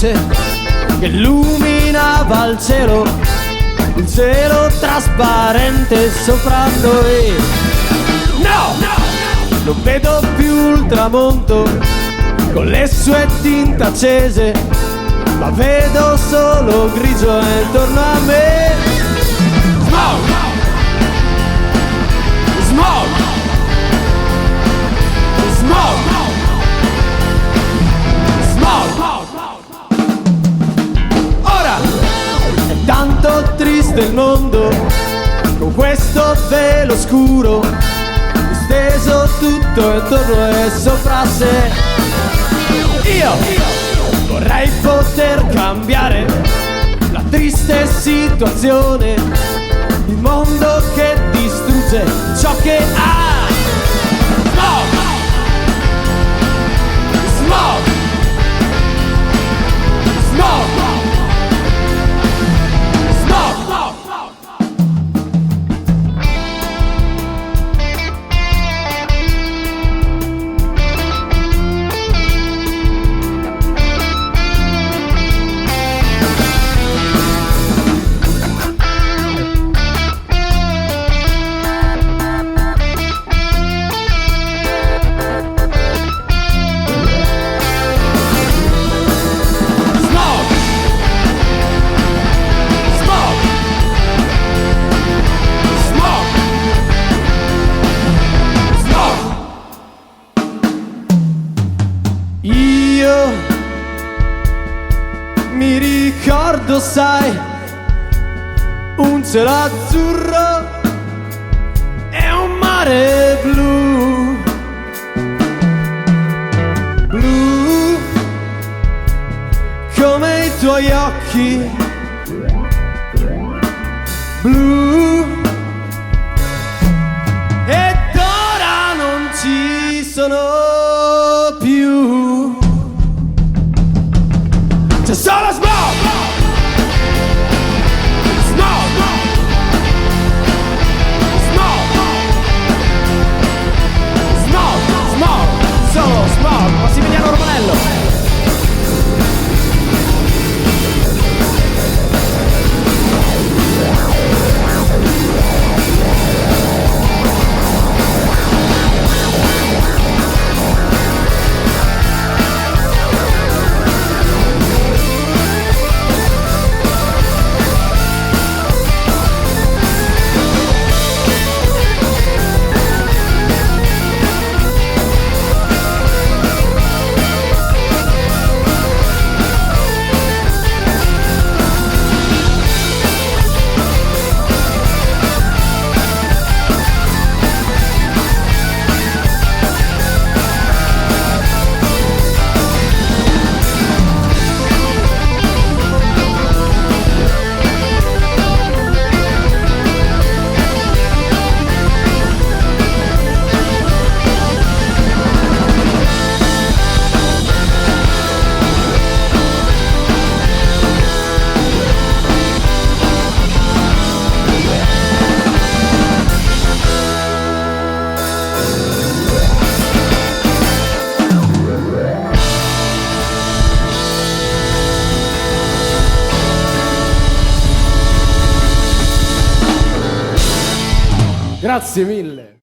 luce che illuminava il cielo trasparente sopra noi. No, non vedo più il tramonto con le sue tinte accese, ma vedo solo grigio intorno a me. Smog, smog, smog, smog. Ora è tanto triste il mondo con questo velo scuro steso tutto intorno e sopra sé. Io vorrei poter cambiare la triste situazione, il mondo che distrugge ciò che ha. Smog, smog, smog, smog. Io mi ricordo, sai, un cielo azzurro e un mare blu, blu come i tuoi occhi, blu, ed ora non ci sono più. C'è solo smog, smog, smog, smog, smog, solo smog. Massimiliano Romanello. Grazie mille.